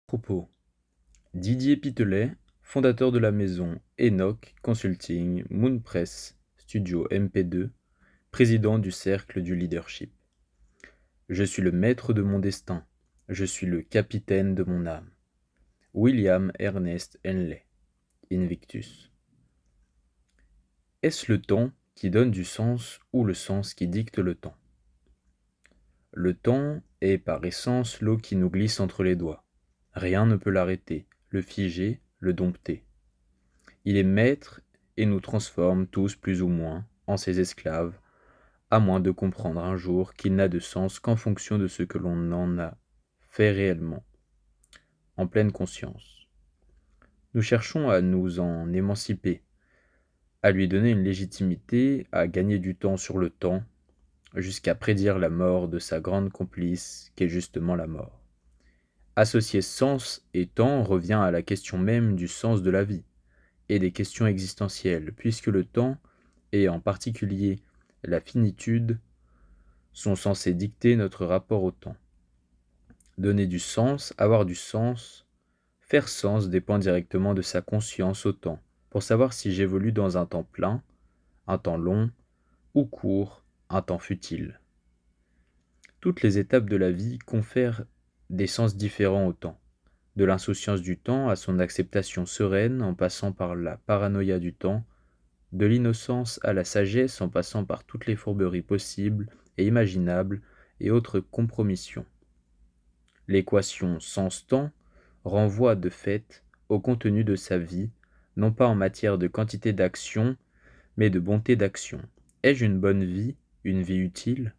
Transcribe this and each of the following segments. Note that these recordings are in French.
Propos. Didier Pitelet, fondateur de la maison Enoch Consulting Moon Press Studio MP2, président du Cercle du Leadership. Je suis le maître de mon destin, je suis le capitaine de mon âme. William Ernest Henley, Invictus. Est-ce le temps qui donne du sens ou le sens qui dicte le temps? Le temps est par essence l'eau qui nous glisse entre les doigts. Rien ne peut l'arrêter, le figer, le dompter. Il est maître et nous transforme tous plus ou moins en ses esclaves, à moins de comprendre un jour qu'il n'a de sens qu'en fonction de ce que l'on en a fait réellement, en pleine conscience. Nous cherchons à nous en émanciper, à lui donner une légitimité, à gagner du temps sur le temps, jusqu'à prédire la mort de sa grande complice qu'est justement la mort. Associer sens et temps revient à la question même du sens de la vie et des questions existentielles, puisque le temps, et en particulier la finitude, sont censés dicter notre rapport au temps. Donner du sens, avoir du sens, faire sens dépend directement de sa conscience au temps, pour savoir si j'évolue dans un temps plein, un temps long, ou court, un temps futile. Toutes les étapes de la vie confèrent des sens différents au temps, de l'insouciance du temps à son acceptation sereine en passant par la paranoïa du temps, de l'innocence à la sagesse en passant par toutes les fourberies possibles et imaginables et autres compromissions. L'équation sens-temps renvoie de fait au contenu de sa vie, non pas en matière de quantité d'action, mais de bonté d'action. Ai-je une bonne vie, une vie utile?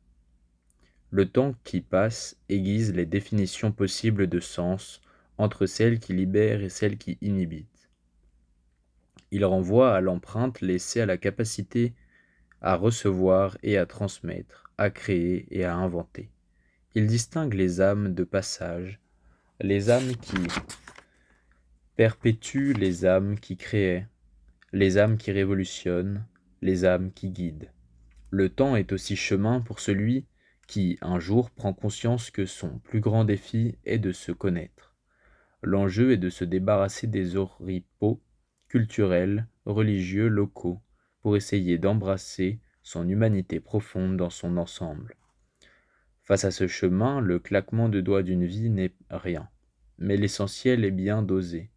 Le temps qui passe aiguise les définitions possibles de sens entre celles qui libèrent et celles qui inhibitent. Il renvoie à l'empreinte laissée à la capacité à recevoir et à transmettre, à créer et à inventer. Il distingue les âmes de passage, les âmes qui perpétuent, les âmes qui créent, les âmes qui révolutionnent, les âmes qui guident. Le temps est aussi chemin pour celui qui, un jour, prend conscience que son plus grand défi est de se connaître. L'enjeu est de se débarrasser des oripeaux culturels, religieux, locaux, pour essayer d'embrasser son humanité profonde dans son ensemble. Face à ce chemin, le claquement de doigts d'une vie n'est rien, mais l'essentiel est bien d'oser,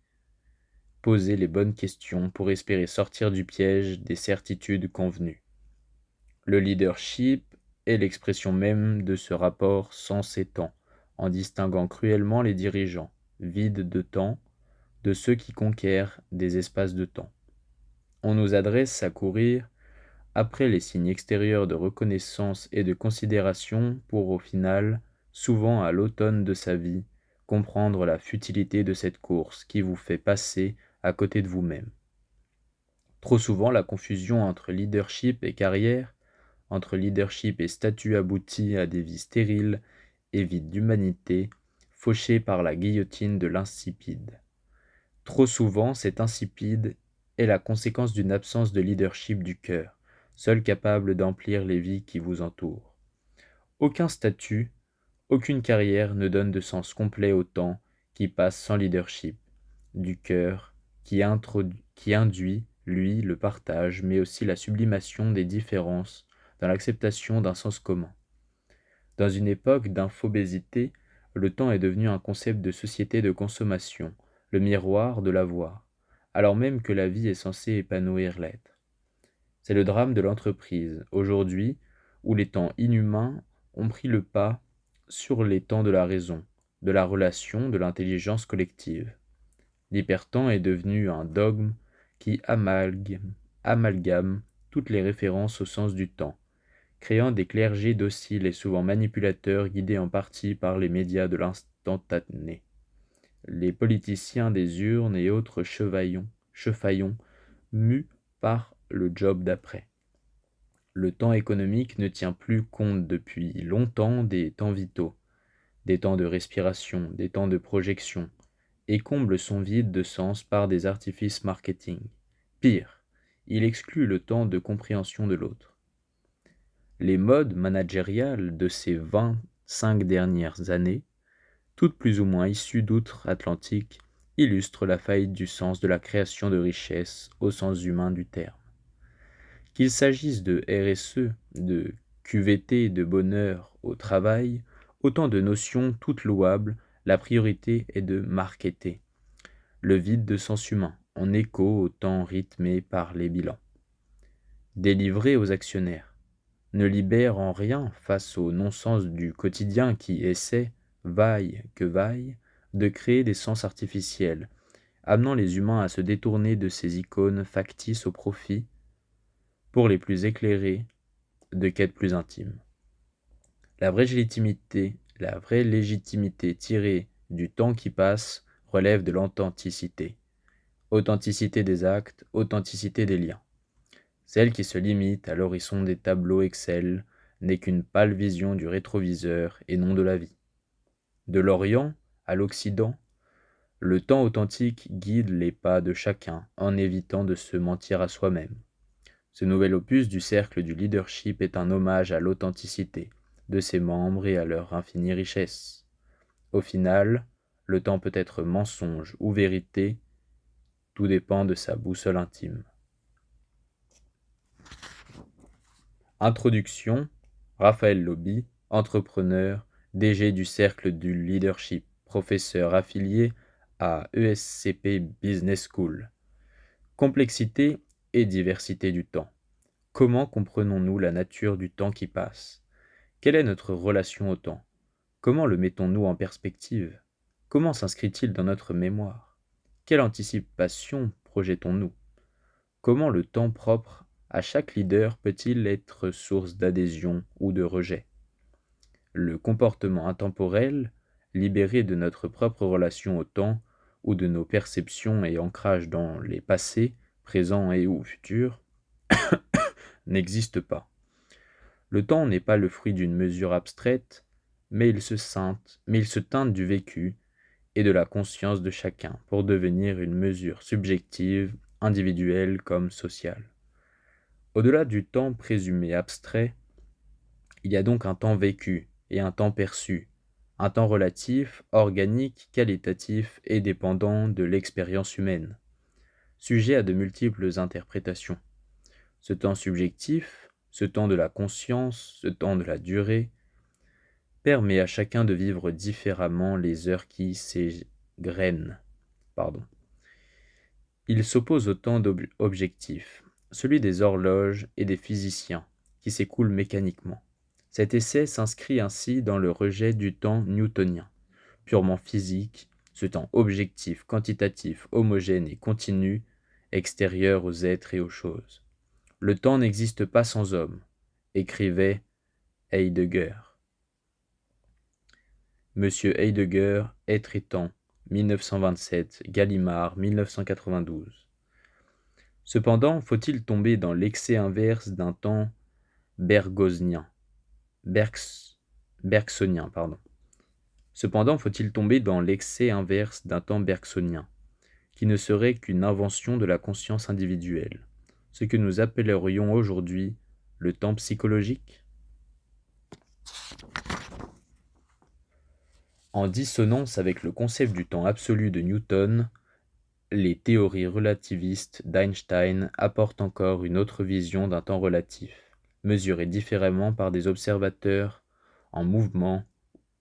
poser les bonnes questions pour espérer sortir du piège des certitudes convenues. Le leadership est l'expression même de ce rapport sens et temps, en distinguant cruellement les dirigeants, vides de temps, de ceux qui conquièrent des espaces de temps. On nous adresse à courir après les signes extérieurs de reconnaissance et de considération pour au final, souvent à l'automne de sa vie, comprendre la futilité de cette course qui vous fait passer à côté de vous-même. Trop souvent, la confusion entre leadership et carrière, entre leadership et statut abouti à des vies stériles et vides d'humanité, fauchées par la guillotine de l'insipide. Trop souvent, cet insipide est la conséquence d'une absence de leadership du cœur, seul capable d'emplir les vies qui vous entourent. Aucun statut, aucune carrière ne donne de sens complet au temps qui passe sans leadership, du cœur qui induit, lui, le partage, mais aussi la sublimation des différences dans l'acceptation d'un sens commun. Dans une époque d'infobésité, le temps est devenu un concept de société de consommation, le miroir de l'avoir, alors même que la vie est censée épanouir l'être. C'est le drame de l'entreprise, aujourd'hui, où les temps inhumains ont pris le pas sur les temps de la raison, de la relation, de l'intelligence collective. L'hypertemps est devenu un dogme qui amalgame toutes les références au sens du temps, créant des clergés dociles et souvent manipulateurs guidés en partie par les médias de l'instantané. Les politiciens des urnes et autres chefaillons mus par le job d'après. Le temps économique ne tient plus compte depuis longtemps des temps vitaux, des temps de respiration, des temps de projection, et comble son vide de sens par des artifices marketing. Pire, il exclut le temps de compréhension de l'autre. Les modes managériales de ces 25 dernières années toutes plus ou moins issues d'outre-Atlantique, illustrent la faillite du sens de la création de richesses au sens humain du terme. Qu'il s'agisse de RSE, de QVT, de bonheur au travail, autant de notions toutes louables, la priorité est de marketer le vide de sens humain, en écho au temps rythmé par les bilans. Délivré aux actionnaires, ne libère en rien face au non-sens du quotidien qui essaie, vaille que vaille, de créer des sens artificiels, amenant les humains à se détourner de ces icônes factices au profit, pour les plus éclairés, de quêtes plus intimes. La vraie légitimité tirée du temps qui passe relève de l'authenticité. Authenticité des actes, authenticité des liens. Celle qui se limite à l'horizon des tableaux Excel n'est qu'une pâle vision du rétroviseur et non de la vie. De l'Orient à l'Occident, le temps authentique guide les pas de chacun en évitant de se mentir à soi-même. Ce nouvel opus du cercle du leadership est un hommage à l'authenticité de ses membres et à leur infinie richesse. Au final, le temps peut être mensonge ou vérité, tout dépend de sa boussole intime. Introduction, Raphaël Lobby, entrepreneur, DG du Cercle du Leadership, professeur affilié à ESCP Business School. Complexité et diversité du temps. Comment comprenons-nous la nature du temps qui passe? Quelle est notre relation au temps? Comment le mettons-nous en perspective? Comment s'inscrit-il dans notre mémoire? Quelle anticipation projetons-nous? Comment le temps propre à chaque leader peut-il être source d'adhésion ou de rejet? Le comportement intemporel, libéré de notre propre relation au temps ou de nos perceptions et ancrages dans les passés, présents et ou futurs, n'existe pas. Le temps n'est pas le fruit d'une mesure abstraite, mais il se teinte du vécu et de la conscience de chacun pour devenir une mesure subjective, individuelle comme sociale. Au-delà du temps présumé abstrait, il y a donc un temps vécu et un temps perçu, un temps relatif, organique, qualitatif et dépendant de l'expérience humaine, sujet à de multiples interprétations. Ce temps subjectif, ce temps de la conscience, ce temps de la durée, permet à chacun de vivre différemment les heures qui s'égrènent. Il s'oppose au temps objectif, celui des horloges et des physiciens, qui s'écoule mécaniquement. Cet essai s'inscrit ainsi dans le rejet du temps newtonien, purement physique, ce temps objectif, quantitatif, homogène et continu, extérieur aux êtres et aux choses. Le temps n'existe pas sans homme, écrivait Heidegger. Monsieur Heidegger, Être et temps, 1927, Gallimard, 1992. Cependant, faut-il tomber dans l'excès inverse d'un temps bergsonien, qui ne serait qu'une invention de la conscience individuelle, ce que nous appellerions aujourd'hui le temps psychologique? En dissonance avec le concept du temps absolu de Newton, les théories relativistes d'Einstein apportent encore une autre vision d'un temps relatif, mesuré différemment par des observateurs en mouvement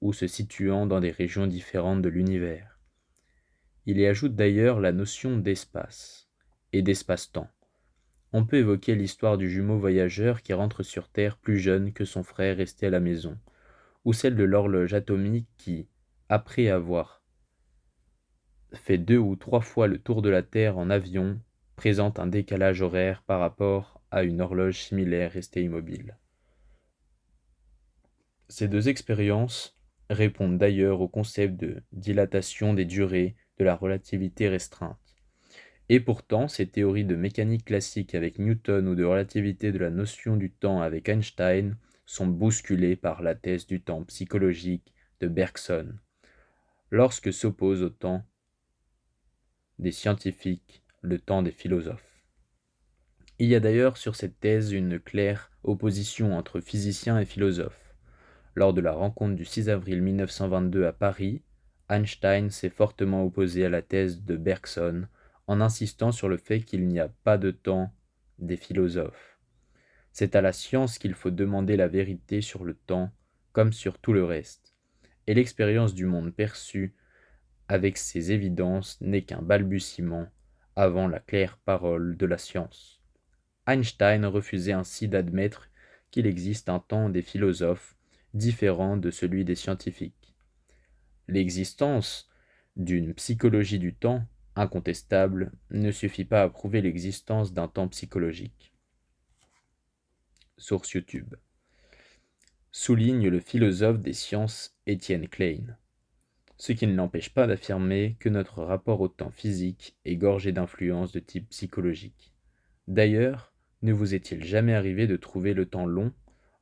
ou se situant dans des régions différentes de l'univers. Il y ajoute d'ailleurs la notion d'espace et d'espace-temps. On peut évoquer l'histoire du jumeau voyageur qui rentre sur Terre plus jeune que son frère resté à la maison, ou celle de l'horloge atomique qui, après avoir fait 2 ou 3 fois le tour de la Terre en avion, présente un décalage horaire par rapport à une horloge similaire restée immobile. Ces deux expériences répondent d'ailleurs au concept de dilatation des durées de la relativité restreinte. Et pourtant, ces théories de mécanique classique avec Newton ou de relativité de la notion du temps avec Einstein sont bousculées par la thèse du temps psychologique de Bergson, lorsque s'oppose au temps des scientifiques, le temps des philosophes. Il y a d'ailleurs sur cette thèse une claire opposition entre physiciens et philosophes. Lors de la rencontre du 6 avril 1922 à Paris, Einstein s'est fortement opposé à la thèse de Bergson en insistant sur le fait qu'il n'y a pas de temps des philosophes. C'est à la science qu'il faut demander la vérité sur le temps comme sur tout le reste, et l'expérience du monde perçu avec ses évidences n'est qu'un balbutiement avant la claire parole de la science. Einstein refusait ainsi d'admettre qu'il existe un temps des philosophes différent de celui des scientifiques. L'existence d'une psychologie du temps incontestable ne suffit pas à prouver l'existence d'un temps psychologique. Source YouTube. Souligne le philosophe des sciences Étienne Klein. Ce qui ne l'empêche pas d'affirmer que notre rapport au temps physique est gorgé d'influences de type psychologique. D'ailleurs, ne vous est-il jamais arrivé de trouver le temps long,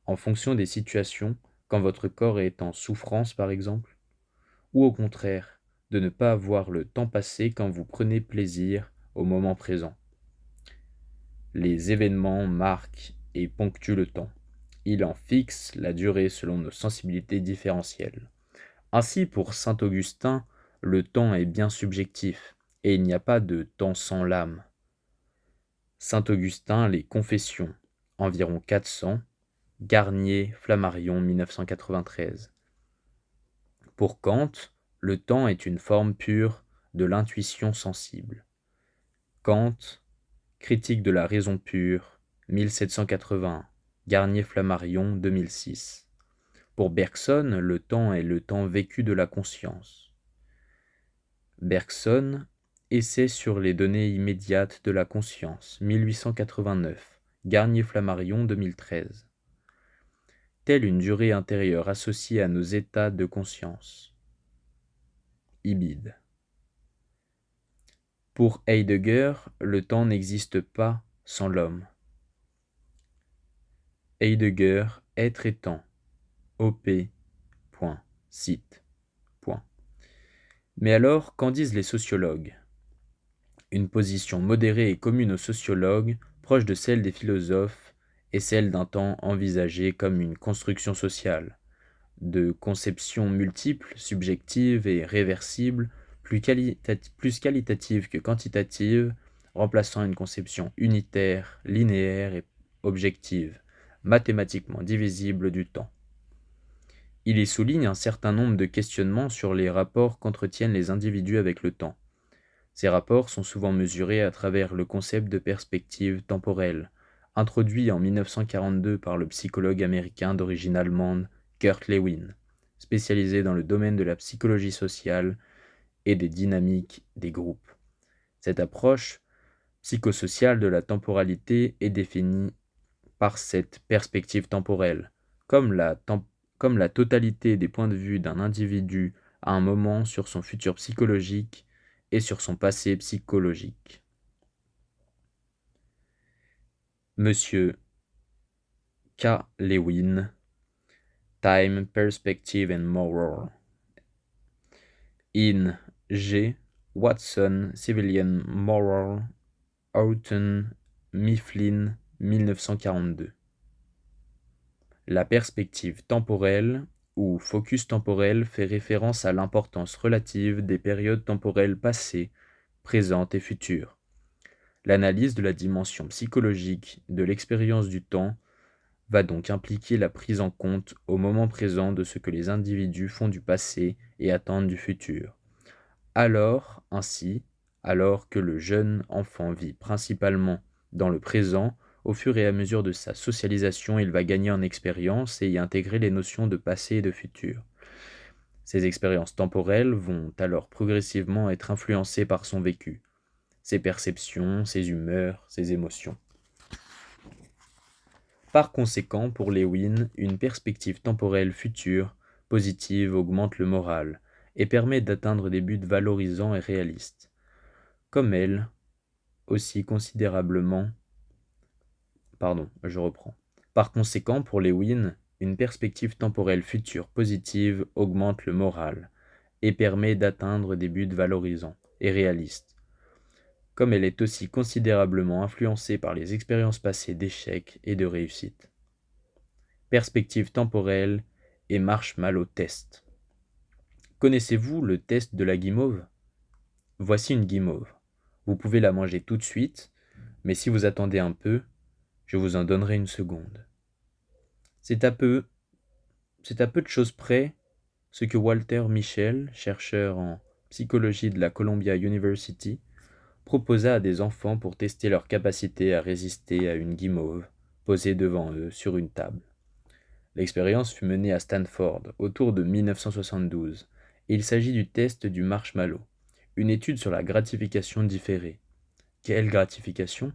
en fonction des situations, quand votre corps est en souffrance par exemple? Ou au contraire, de ne pas voir le temps passer quand vous prenez plaisir au moment présent? Les événements marquent et ponctuent le temps. Ils en fixent la durée selon nos sensibilités différentielles. Ainsi, pour saint Augustin, le temps est bien subjectif, et il n'y a pas de temps sans l'âme. Saint Augustin, les Confessions, environ 400, Garnier, Flammarion, 1993. Pour Kant, le temps est une forme pure de l'intuition sensible. Kant, Critique de la raison pure, 1781, Garnier-Flammarion, 2006. Pour Bergson, le temps est le temps vécu de la conscience. Bergson, Essai sur les données immédiates de la conscience, 1889, Garnier-Flammarion, 2013. Telle une durée intérieure associée à nos états de conscience. Ibid. Pour Heidegger, le temps n'existe pas sans l'homme. Heidegger, Être et temps. OP. Cite. Mais alors, qu'en disent les sociologues? Une position modérée et commune aux sociologues, proche de celle des philosophes, est celle d'un temps envisagé comme une construction sociale, de conceptions multiples, subjectives et réversibles, plus qualitatives que quantitatives, remplaçant une conception unitaire, linéaire et objective, mathématiquement divisible du temps. Il y souligne un certain nombre de questionnements sur les rapports qu'entretiennent les individus avec le temps. Ces rapports sont souvent mesurés à travers le concept de perspective temporelle, introduit en 1942 par le psychologue américain d'origine allemande Kurt Lewin, spécialisé dans le domaine de la psychologie sociale et des dynamiques des groupes. Cette approche psychosociale de la temporalité est définie par cette perspective temporelle, comme la totalité des points de vue d'un individu à un moment sur son futur psychologique et sur son passé psychologique. Monsieur K. Lewin, Time, Perspective and Moral. In G. Watson, Civilian Moral, Houghton, Mifflin, 1942. La perspective temporelle ou focus temporel fait référence à l'importance relative des périodes temporelles passées, présentes et futures. L'analyse de la dimension psychologique de l'expérience du temps va donc impliquer la prise en compte au moment présent de ce que les individus font du passé et attendent du futur. Alors que le jeune enfant vit principalement dans le présent, au fur et à mesure de sa socialisation, il va gagner en expérience et y intégrer les notions de passé et de futur. Ces expériences temporelles vont alors progressivement être influencées par son vécu, ses perceptions, ses humeurs, ses émotions. Par conséquent, pour Lewin, une perspective temporelle future, positive, augmente le moral et permet d'atteindre des buts valorisants et réalistes. Comme elle, aussi considérablement... Par conséquent, pour Lewin, une perspective temporelle future positive augmente le moral et permet d'atteindre des buts valorisants et réalistes. Comme elle est aussi considérablement influencée par les expériences passées d'échecs et de réussite. Perspective temporelle et marshmallow test. Connaissez-vous le test de la guimauve? Voici une guimauve. Vous pouvez la manger tout de suite, mais si vous attendez un peu, je vous en donnerai une seconde. C'est à peu de choses près ce que Walter Mischel, chercheur en psychologie de la Columbia University, proposa à des enfants pour tester leur capacité à résister à une guimauve posée devant eux sur une table. L'expérience fut menée à Stanford autour de 1972 et il s'agit du test du marshmallow, une étude sur la gratification différée. Quelle gratification?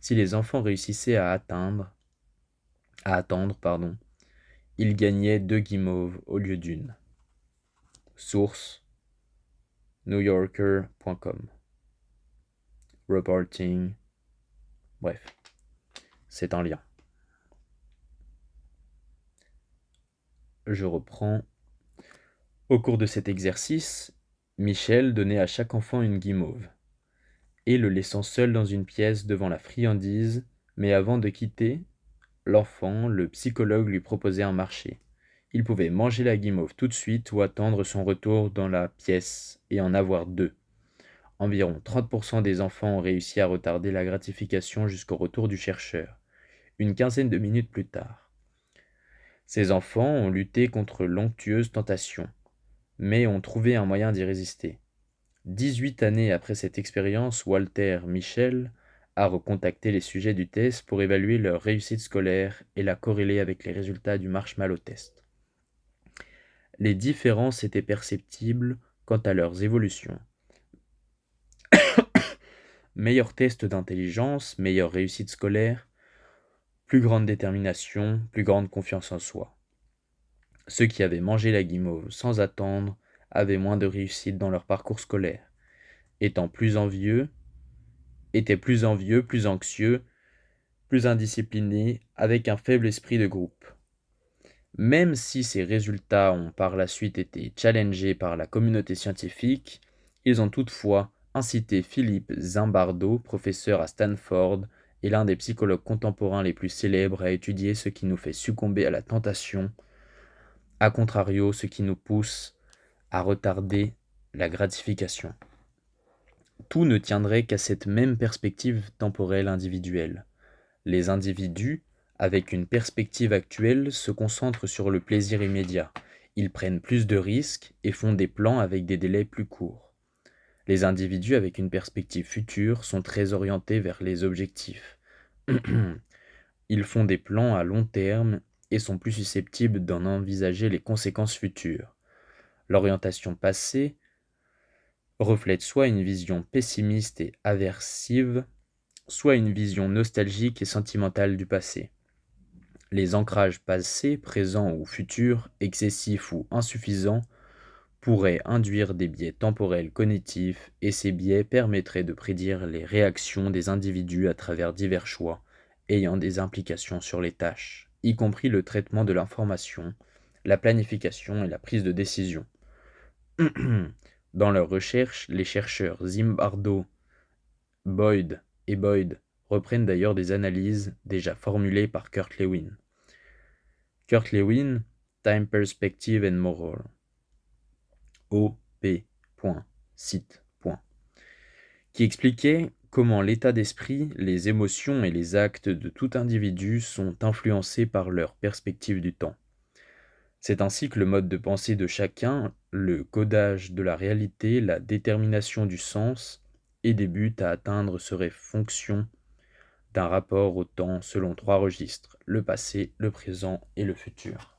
Si les enfants réussissaient à attendre, ils gagnaient 2 guimauves au lieu d'une. Source newyorker.com. Reporting. Bref, c'est en lien. Je reprends. Au cours de cet exercice, Michel donnait à chaque enfant une guimauve, et le laissant seul dans une pièce devant la friandise, mais avant de quitter, l'enfant, le psychologue lui proposait un marché. Il pouvait manger la guimauve tout de suite ou attendre son retour dans la pièce et en avoir 2. Environ 30% des enfants ont réussi à retarder la gratification jusqu'au retour du chercheur, une quinzaine de minutes plus tard. Ces enfants ont lutté contre l'onctueuse tentation, mais ont trouvé un moyen d'y résister. 18 années après cette expérience, Walter Mischel a recontacté les sujets du test pour évaluer leur réussite scolaire et la corréler avec les résultats du marshmallow test. Les différences étaient perceptibles quant à leurs évolutions. Meilleur test d'intelligence, meilleure réussite scolaire, plus grande détermination, plus grande confiance en soi. Ceux qui avaient mangé la guimauve sans attendre avaient moins de réussite dans leur parcours scolaire, étaient plus envieux, plus anxieux, plus indisciplinés, avec un faible esprit de groupe. Même si ces résultats ont par la suite été challengés par la communauté scientifique, ils ont toutefois incité Philippe Zimbardo, professeur à Stanford et l'un des psychologues contemporains les plus célèbres, à étudier ce qui nous fait succomber à la tentation, à contrario ce qui nous pousse à retarder la gratification. Tout ne tiendrait qu'à cette même perspective temporelle individuelle. Les individus, avec une perspective actuelle, se concentrent sur le plaisir immédiat. Ils prennent plus de risques et font des plans avec des délais plus courts. Les individus avec une perspective future sont très orientés vers les objectifs. Ils font des plans à long terme et sont plus susceptibles d'en envisager les conséquences futures. L'orientation passée reflète soit une vision pessimiste et aversive, soit une vision nostalgique et sentimentale du passé. Les ancrages passés, présents ou futurs, excessifs ou insuffisants, pourraient induire des biais temporels cognitifs et ces biais permettraient de prédire les réactions des individus à travers divers choix ayant des implications sur les tâches, y compris le traitement de l'information, la planification et la prise de décision. Dans leurs recherches, les chercheurs Zimbardo, Boyd et Boyd reprennent d'ailleurs des analyses déjà formulées par Kurt Lewin. Kurt Lewin, Time Perspective and Moral, op.cite. Qui expliquait comment l'état d'esprit, les émotions et les actes de tout individu sont influencés par leur perspective du temps. C'est ainsi que le mode de pensée de chacun, le codage de la réalité, la détermination du sens et des buts à atteindre serait fonction d'un rapport au temps selon 3 registres, le passé, le présent et le futur.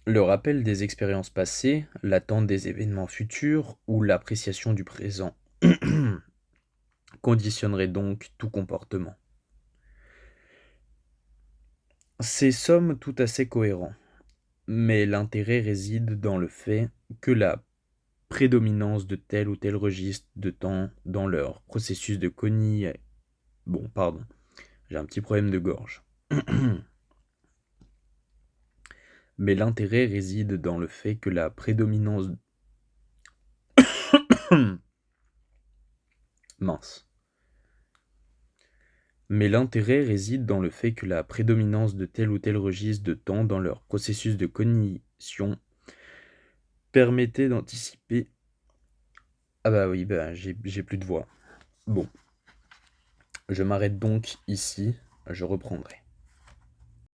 Le rappel des expériences passées, l'attente des événements futurs ou l'appréciation du présent conditionnerait donc tout comportement. C'est somme toute assez cohérent, mais l'intérêt réside dans le fait que la prédominance de tel ou tel registre de temps dans leur processus de cognition. Bon, pardon, j'ai un petit problème de gorge. Mais l'intérêt réside dans le fait que la prédominance mince. Mais l'intérêt réside dans le fait que la prédominance de tel ou tel registre de temps dans leur processus de cognition permettait d'anticiper. Ah bah oui, bah j'ai plus de voix. Bon, je m'arrête donc ici, je reprendrai.